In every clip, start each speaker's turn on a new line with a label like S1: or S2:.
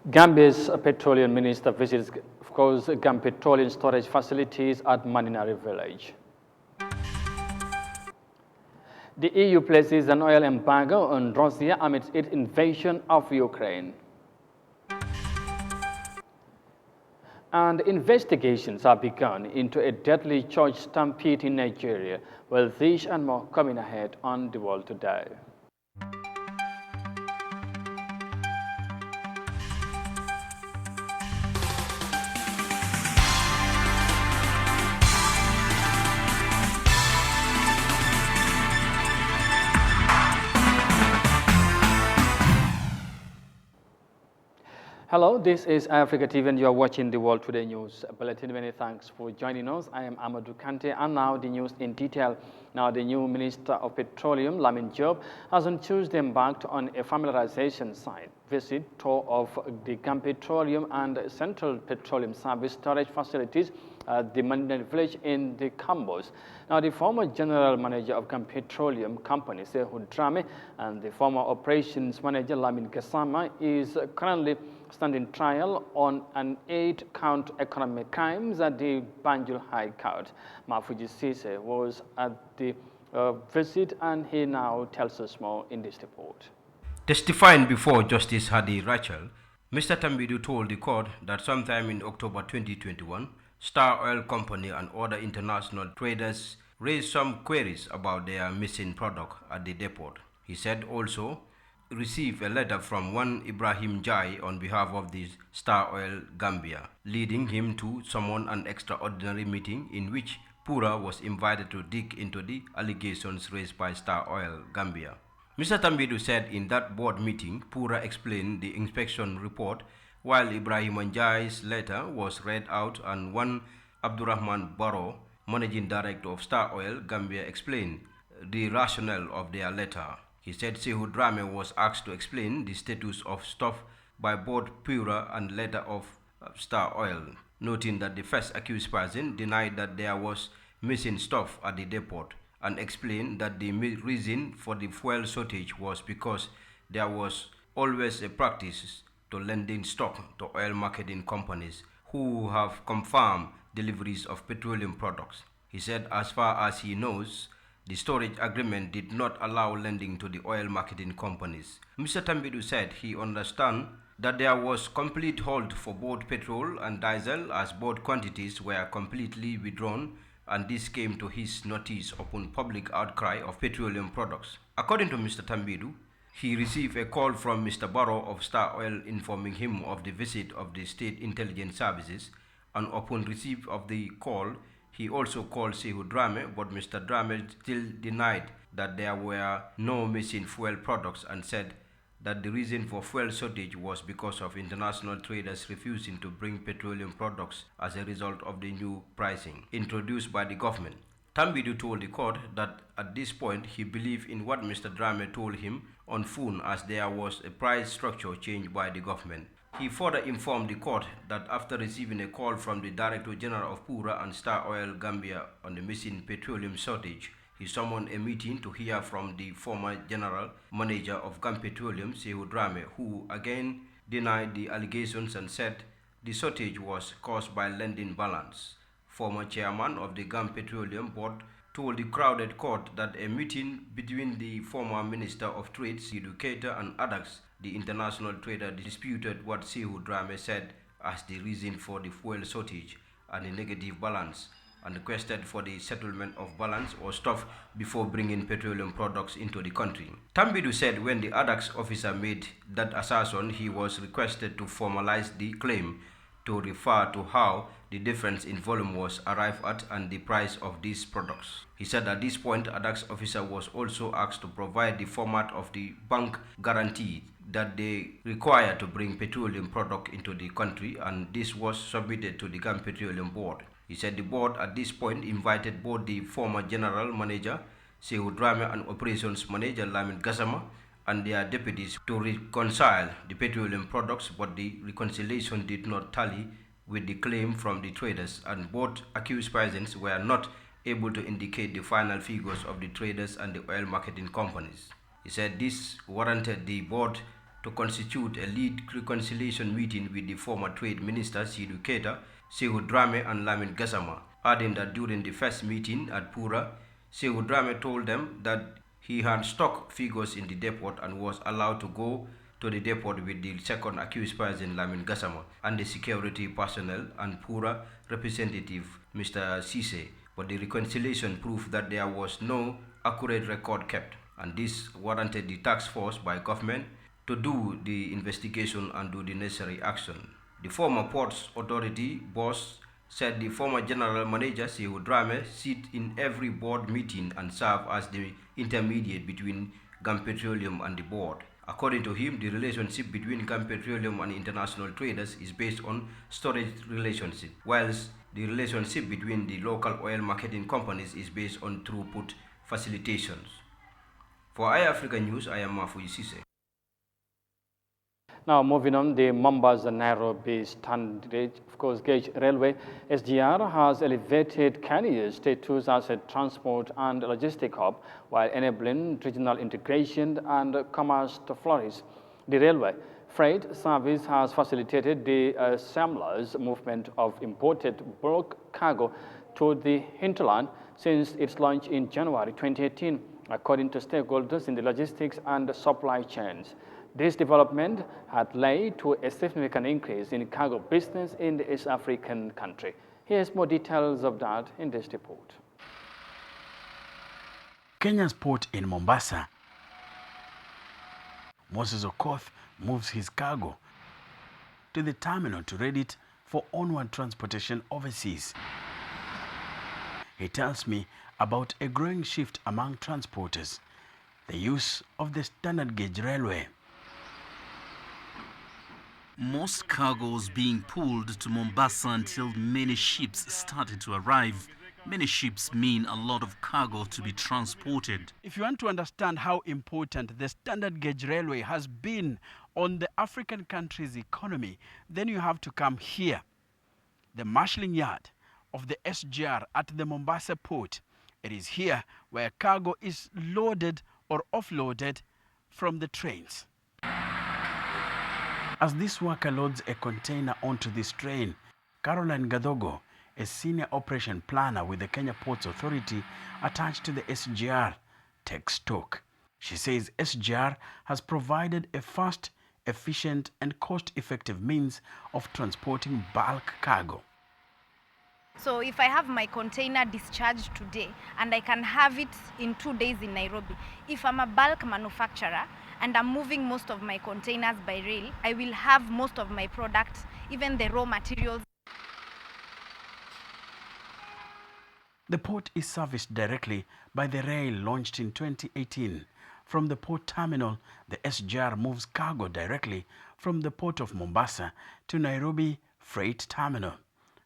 S1: Gambia's petroleum minister visits, of course, Gambia petroleum storage facilities at Maninari village. The EU places an oil embargo on Russia amidst its invasion of Ukraine. And investigations have begun into a deadly church stampede in Nigeria. Well, this and more coming ahead on The World Today. Hello, this is Eyeafrica TV and you are watching the World Today News Bulletin. Many thanks for joining us. I am Amadou Kante and now the news in detail. Now the new Minister of Petroleum, Lamin Job, has on Tuesday embarked on a familiarization site visit tour of the Gambia Petroleum and Central Petroleum Service storage facilities at the Mandel village in the Cambos. Now the former general manager of Gambia Petroleum Company, Yahya Jammeh, and the former operations manager, Lamin Gassama, is currently standing trial on an 8-count economic crimes at the Banjul High Court. Mafuji Sise was at the visit and he now tells us more in this report.
S2: Testifying before Justice Hadi Rachel, Mr. Tambidu told the court that sometime in October 2021, Star Oil Company and other international traders raised some queries about their missing product at the depot. He said also received a letter from one Ibrahim Jai on behalf of the Star Oil Gambia, leading him to summon an extraordinary meeting in which Pura was invited to dig into the allegations raised by Star Oil Gambia. Mr. Tambidu said in that board meeting, Pura explained the inspection report while Ibrahim Njai's letter was read out and one Abdurrahman Barrow, managing director of Star Oil Gambia, explained the rationale of their letter. He said Yahya Jammeh was asked to explain the status of stuff by both Pura and letter of Star Oil, noting that the first accused person denied that there was missing stuff at the depot and explained that the reason for the fuel shortage was because there was always a practice to lending stock to oil marketing companies who have confirmed deliveries of petroleum products. He said as far as he knows, the storage agreement did not allow lending to the oil marketing companies. Mr. Tambidu said he understands that there was complete hold for both petrol and diesel as both quantities were completely withdrawn, and this came to his notice upon public outcry of petroleum products. According to Mr. Tambidu, he received a call from Mr. Barrow of Star Oil informing him of the visit of the State Intelligence Services, and upon receipt of the call, he also called Yahya Jammeh, but Mr. Jammeh still denied that there were no missing fuel products and said that the reason for fuel shortage was because of international traders refusing to bring petroleum products as a result of the new pricing introduced by the government. Tambidu told the court that at this point he believed in what Mr. Jammeh told him on phone as there was a price structure change by the government. He further informed the court that after receiving a call from the Director General of Pura and Star Oil Gambia on the missing petroleum shortage, he summoned a meeting to hear from the former General Manager of Gambia Petroleum, Yahya Jammeh, who again denied the allegations and said the shortage was caused by lending balance. Former chairman of the Gambia Petroleum Board told the crowded court that a meeting between the former Minister of Trade, Educator, and others, the international trader, disputed what Yahya Jammeh said as the reason for the fuel shortage and the negative balance, and requested for the settlement of balance or stuff before bringing petroleum products into the country. Tambidu said when the ADAX officer made that assertion, he was requested to formalize the claim to refer to how the difference in volume was arrived at and the price of these products. He said at this point, ADAX officer was also asked to provide the format of the bank guarantee that they require to bring petroleum product into the country, and this was submitted to the Gambia Petroleum Board. He said the board at this point invited both the former general manager, Yahya Jammeh, and operations manager, Lamin Gassama, and their deputies to reconcile the petroleum products, but the reconciliation did not tally with the claim from the traders, and both accused persons were not able to indicate the final figures of the traders and the oil marketing companies. He said this warranted the board to constitute a lead reconciliation meeting with the former trade minister Sidou Keita, Sehu Dramé and Lamin Gassama, adding that during the first meeting at Pura, Sehu Dramé told them that he had stock figures in the depot and was allowed to go to the depot with the second accused person Lamin Gassama and the security personnel and Pura representative Mr. Cisse, but the reconciliation proved that there was no accurate record kept, and this warranted the task force by government to do the investigation and do the necessary action. The former Ports Authority boss said the former general manager Sehu Dramé sit in every board meeting and serve as the intermediate between Gam Petroleum and the board. According to him, the relationship between Gam Petroleum and international traders is based on storage relationship, whilst the relationship between the local oil marketing companies is based on throughput facilitations. For Eyeafrica News, I am Mafuyi Sise.
S1: Now moving on, the Mombasa-Nairobi standard gauge railway SGR has elevated Kenya's status as a transport and logistic hub while enabling regional integration and commerce to flourish. The railway freight service has facilitated the seamless movement of imported bulk cargo to the hinterland since its launch in January 2018, according to stakeholders in the logistics and supply chains. This development had led to a significant increase in cargo business in the East African country. Here's more details of that in this report.
S3: Kenya's port in Mombasa. Moses Okoth moves his cargo to the terminal to ready it for onward transportation overseas. He tells me about a growing shift among transporters, the use of the standard gauge railway.
S4: Most cargoes being pulled to Mombasa until many ships started to arrive. Many ships mean a lot of cargo to be transported.
S3: If you want to understand how important the standard gauge railway has been on the African country's economy, then you have to come here, the marshalling yard of the SGR at the Mombasa port. It is here where cargo is loaded or offloaded from the trains. As this worker loads a container onto this train, Caroline Gadogo, a senior operation planner with the Kenya Ports Authority attached to the SGR, takes stock. She says SGR has provided a fast, efficient and cost-effective means of transporting bulk cargo.
S5: So if I have my container discharged today and I can have it in 2 days in Nairobi, if I'm a bulk manufacturer and I'm moving most of my containers by rail, I will have most of my products, even the raw materials.
S3: The port is serviced directly by the rail launched in 2018. From the port terminal, the SGR moves cargo directly from the port of Mombasa to Nairobi Freight Terminal.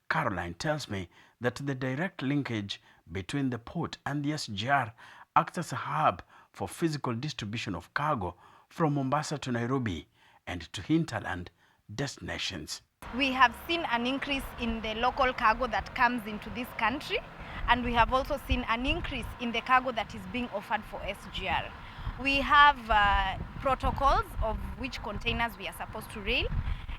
S3: Caroline tells me that the direct linkage between the port and the SGR acts as a hub for physical distribution of cargo from Mombasa to Nairobi and to hinterland destinations.
S5: We have seen an increase in the local cargo that comes into this country, and we have also seen an increase in the cargo that is being offered for SGR. We have protocols of which containers we are supposed to rail.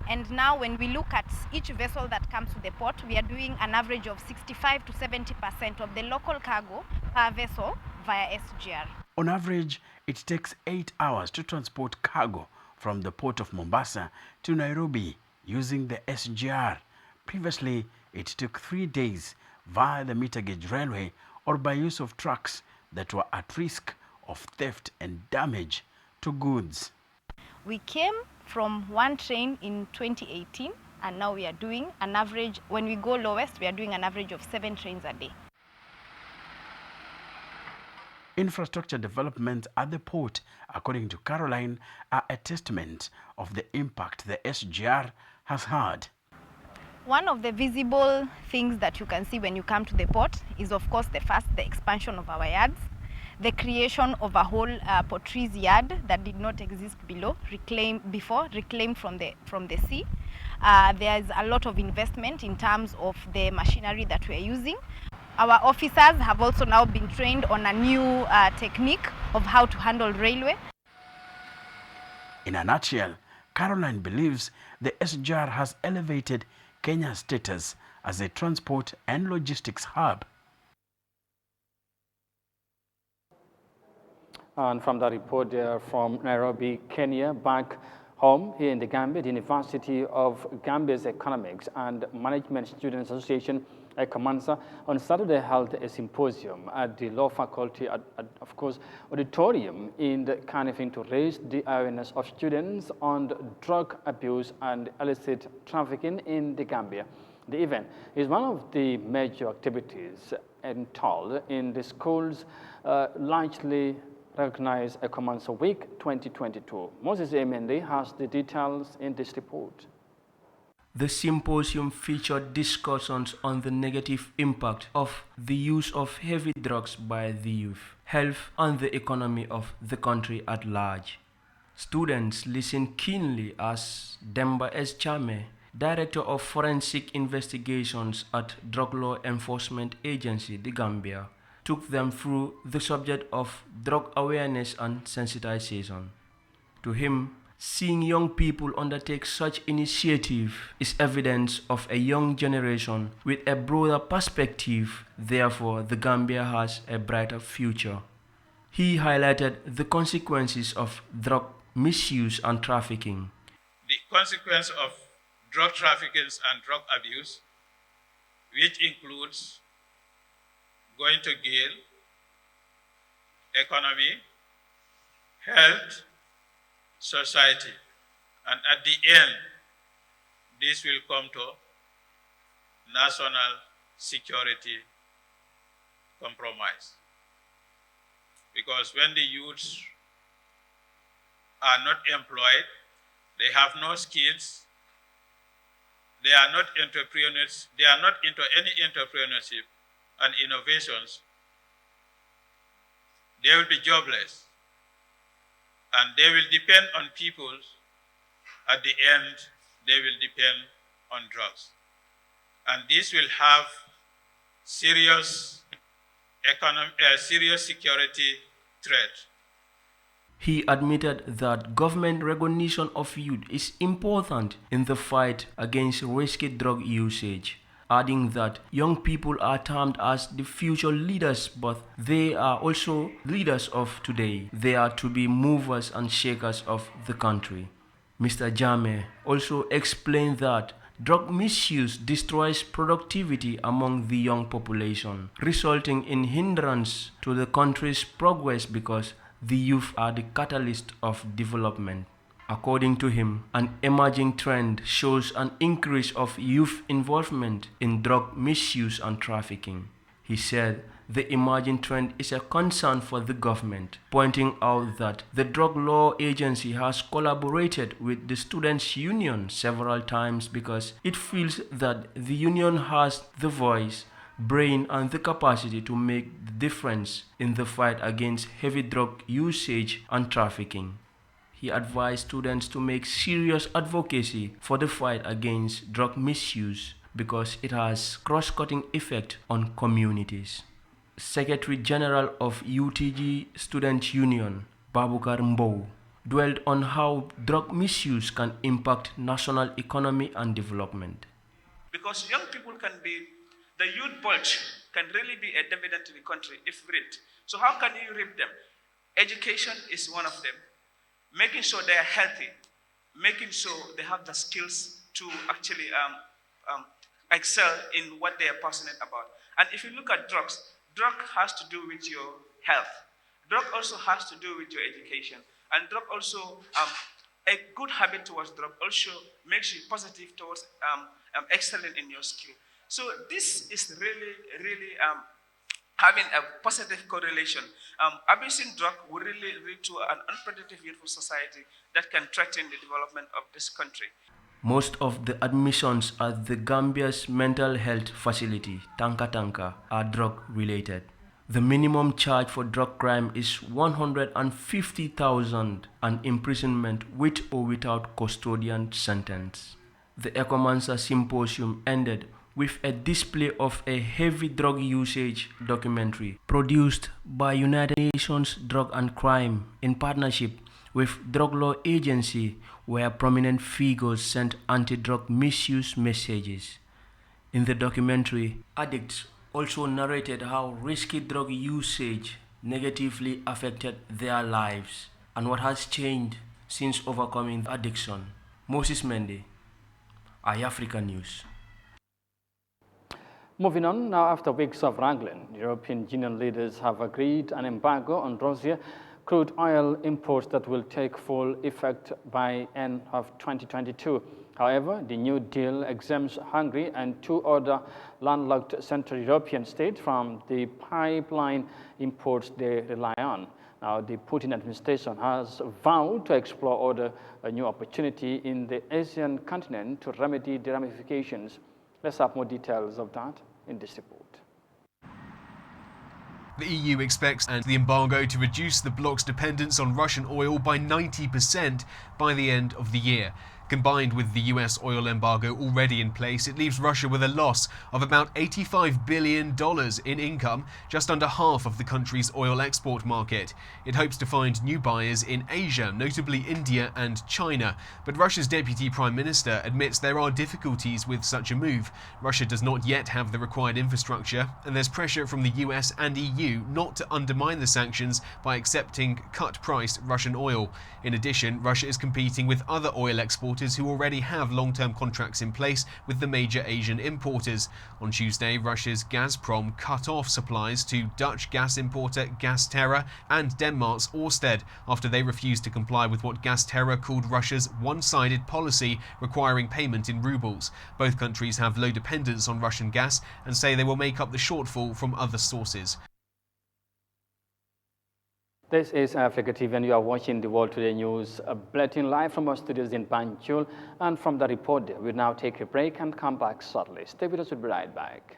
S5: And now when we look at each vessel that comes to the port, we are doing an average of 65 to 70% of the local cargo per vessel via SGR.
S3: On average, it takes 8 hours to transport cargo from the port of Mombasa to Nairobi using the SGR. Previously, it took 3 days via the meter gauge railway or by use of trucks that were at risk of theft and damage to goods.
S5: We came from one train in 2018, and now we are doing an average, when we go lowest, we are doing an average of 7 trains a day.
S3: Infrastructure development at the port, according to Caroline, are a testament of the impact the SGR has had.
S5: One of the visible things that you can see when you come to the port is, of course, the expansion of our yards, the creation of a whole portraying yard that did not exist reclaimed from the sea. There's a lot of investment in terms of the machinery that we are using. Our officers have also now been trained on a new technique of how to handle railway.
S3: In a nutshell, Caroline believes the SGR has elevated Kenya's status as a transport and logistics hub.
S1: And from the report there from Nairobi, Kenya, back home here in the Gambia, the University of Gambia's Economics and Management Students Association, Kamansa, on Saturday held a symposium at the law faculty, of course, auditorium in the Kanifing to raise the awareness of students on drug abuse and illicit trafficking in the Gambia. The event is one of the major activities entailed in the school's largely recognized Kamansa Week 2022. Moses Emendi has the details in this report.
S6: The symposium featured discussions on the negative impact of the use of heavy drugs by the youth, health, and the economy of the country at large. Students listened keenly as Yahya Jammeh, Director of Forensic Investigations at Drug Law Enforcement Agency, the Gambia, took them through the subject of drug awareness and sensitization. To him, seeing young people undertake such initiative is evidence of a young generation with a broader perspective. Therefore, the Gambia has a brighter future. He highlighted the consequences of drug misuse and trafficking.
S7: The consequence of drug trafficking and drug abuse, which includes going to jail, economy, health, society, and at the end, this will come to national security compromise. Because when the youths are not employed, they have no skills, they are not entrepreneurs, they are not into any entrepreneurship and innovations, they will be jobless. And they will depend on people. At the end, they will depend on drugs. And this will have serious security threat.
S6: He admitted that government recognition of youth is important in the fight against risky drug usage, adding that young people are termed as the future leaders, but they are also leaders of today. They are to be movers and shakers of the country. Mr. Jammeh also explained that drug misuse destroys productivity among the young population, resulting in hindrance to the country's progress because the youth are the catalyst of development. According to him, an emerging trend shows an increase of youth involvement in drug misuse and trafficking. He said the emerging trend is a concern for the government, pointing out that the Drug Law Agency has collaborated with the Students' Union several times because it feels that the union has the voice, brain, and the capacity to make the difference in the fight against heavy drug usage and trafficking. He advised students to make serious advocacy for the fight against drug misuse because it has cross-cutting effect on communities. Secretary General of UTG Students Union, Babukar Mbow, dwelled on how drug misuse can impact national economy and development.
S8: Because young people the youth bulge can really be a dividend to the country if reaped. So how can you reap them? Education is one of them. Making sure they are healthy, making sure they have the skills to actually excel in what they are passionate about. And if you look at drugs, drug has to do with your health. Drug also has to do with your education. And drug also, a good habit towards drug also makes you positive towards excelling in your skill. So this is really having a positive correlation. Abusing drug will really lead to an unproductive youthful society that can threaten the development of this country.
S6: Most of the admissions at the Gambia's mental health facility, Tanka Tanka, are drug-related. The minimum charge for drug crime is 150,000 and imprisonment with or without custodian sentence. The Ecomansa Symposium ended with a display of a heavy drug usage documentary produced by United Nations Drug and Crime in partnership with drug law agency where prominent figures sent anti-drug misuse messages. In the documentary, addicts also narrated how risky drug usage negatively affected their lives and what has changed since overcoming addiction. Moses Mendy, Eyeafrica News.
S1: Moving on, now after weeks of wrangling, European Union leaders have agreed an embargo on Russia crude oil imports that will take full effect by end of 2022. However, the new deal exempts Hungary and 2 other landlocked Central European states from the pipeline imports they rely on. Now, the Putin administration has vowed to explore other new opportunity in the Asian continent to remedy the ramifications. Let's have more details of that in this report.
S9: The EU expects the embargo to reduce the bloc's dependence on Russian oil by 90% by the end of the year. Combined with the US oil embargo already in place, it leaves Russia with a loss of about $85 billion in income, just under half of the country's oil export market. It hopes to find new buyers in Asia, notably India and China. But Russia's Deputy Prime Minister admits there are difficulties with such a move. Russia does not yet have the required infrastructure, and there's pressure from the US and EU not to undermine the sanctions by accepting cut-priced Russian oil. In addition, Russia is competing with other oil exporters who already have long-term contracts in place with the major Asian importers. On Tuesday, Russia's Gazprom cut off supplies to Dutch gas importer Gazterra and Denmark's Ørsted after they refused to comply with what Gazterra called Russia's one-sided policy requiring payment in rubles. Both countries have low dependence on Russian gas and say they will make up the shortfall from other sources.
S1: This is Eyeafrica TV and you are watching the World Today News bulletin live from our studios in Banjul. And from the report there, we'll now take a break and come back shortly. Stay with us, we'll be right back.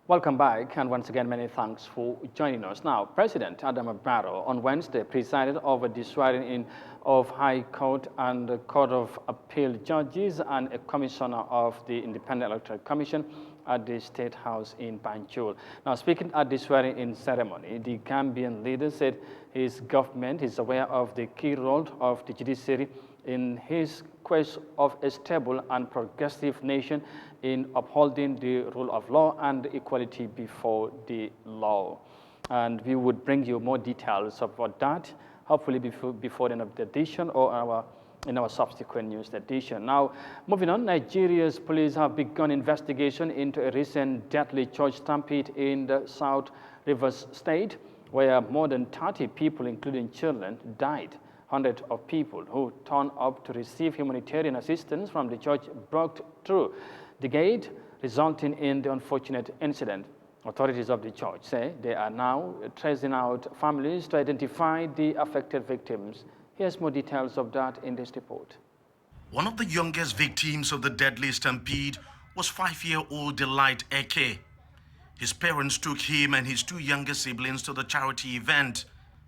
S1: Welcome back, and once again, many thanks for joining us. Now, President Adama Barrow on Wednesday presided over the swearing-in of High Court and Court of Appeal judges and a commissioner of the Independent Electoral Commission at the State House in Banjul. Now, speaking at the swearing-in ceremony, the Gambian leader said his government is aware of the key role of the judiciary in his quest of a stable and progressive nation in upholding the rule of law and equality before the law. And we would bring you more details about that, hopefully before the end of the edition or in our subsequent news edition. Now, moving on, Nigeria's police have begun investigation into a recent deadly church stampede in the South Rivers State, where more than 30 people, including children, died. Hundreds of people who turned up to receive humanitarian assistance from the church broke through the gate, resulting in the unfortunate incident. Authorities of the church say they are now tracing out families to identify the affected victims. Here's more details of that in this report.
S10: One of the youngest victims of the deadly stampede was 5-year-old Delight Eke. His parents took him and his 2 younger siblings to the charity event,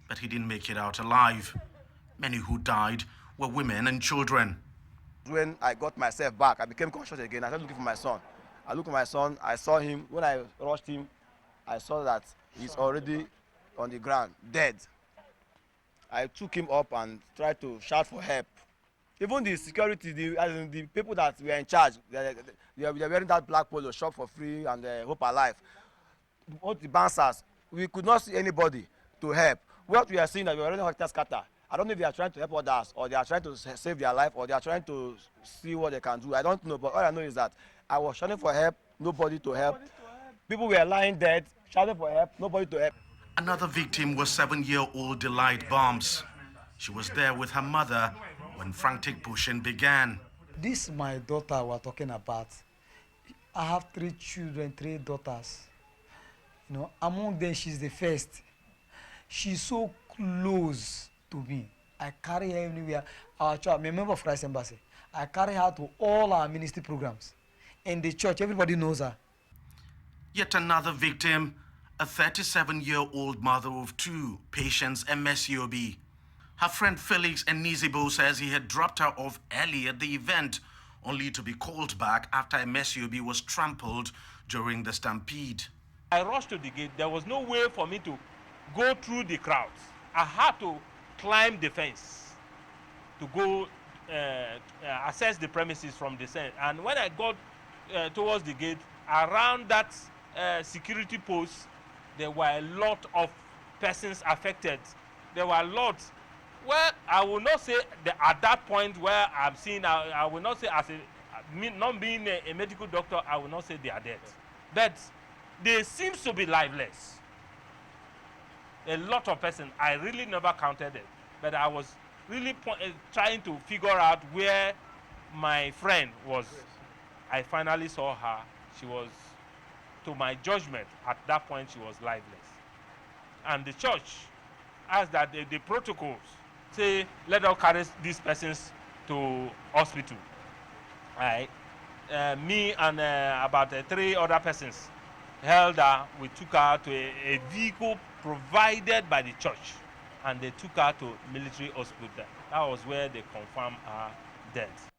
S10: but he didn't make it out alive. Many who died were women and children.
S11: When I got myself back, I became conscious again. I started looking for my son. I looked at my son, I saw him. When I rushed him, I saw that he's already on the ground, dead. I took him up and tried to shout for help. Even the security, the people that were in charge, they are wearing that black polo, shop for free and hope alive. Both the bouncers, we could not see anybody to help. What we are seeing that we are already hot scatter. I don't know if they are trying to help others, or they are trying to save their life, or they are trying to see what they can do. I don't know, but all I know is that I was shouting for help, nobody to help. People were lying dead, shouting for help, nobody to help.
S10: Another victim was 7-year-old Delight Bombs. She was there with her mother when frantic pushing began.
S12: This is my daughter we're talking about. I have 3 children, 3 daughters. You know, among them, she's the first. She's so close to me. I carry her anywhere. I'm a member of Christ Embassy. I carry her to all our ministry programs. In the church, everybody knows her.
S10: Yet another victim, a 37-year-old mother of 2, Patience MSUB. Her friend Felix Enizibo says he had dropped her off early at the event, only to be called back after MSUB was trampled during the stampede.
S13: I rushed to the gate. There was no way for me to go through the crowds. I had to climb the fence to go access the premises from the center. And when I got towards the gate, around that security post, there were a lot of persons affected. There were lots. Well, I will not say that at that point where I'm seeing, I will not say as not being a medical doctor, I will not say they are dead. But they seem to be lifeless. A lot of persons, I really never counted it, but I was really trying to figure out where my friend was. I finally saw her. She was, to my judgment, at that point she was lifeless. And the church asked that the protocols say, let us carry these persons to hospital. Right? Me and about 3 other persons held her. We took her to a vehicle provided by the church, and they took her to military hospital. That was where they confirmed her death.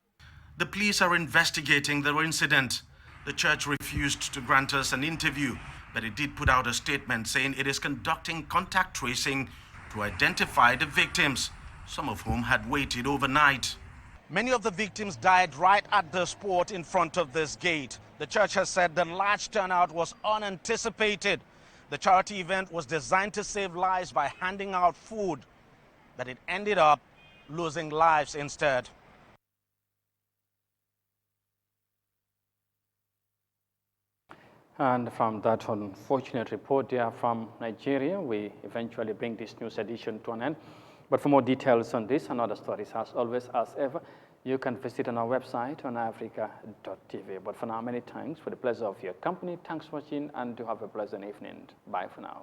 S10: The police are investigating the incident. The church refused to grant us an interview, but it did put out a statement saying it is conducting contact tracing to identify the victims, some of whom had waited overnight. Many of the victims died right at the spot in front of this gate. The church has said the large turnout was unanticipated. The charity event was designed to save lives by handing out food, but it ended up losing lives instead.
S1: And from that unfortunate report there from Nigeria, we eventually bring this news edition to an end. But for more details on this and other stories, as always, as ever, you can visit on our website on Eyeafrica.tv. But for now, many thanks for the pleasure of your company. Thanks for watching, and do have a pleasant evening. Bye for now.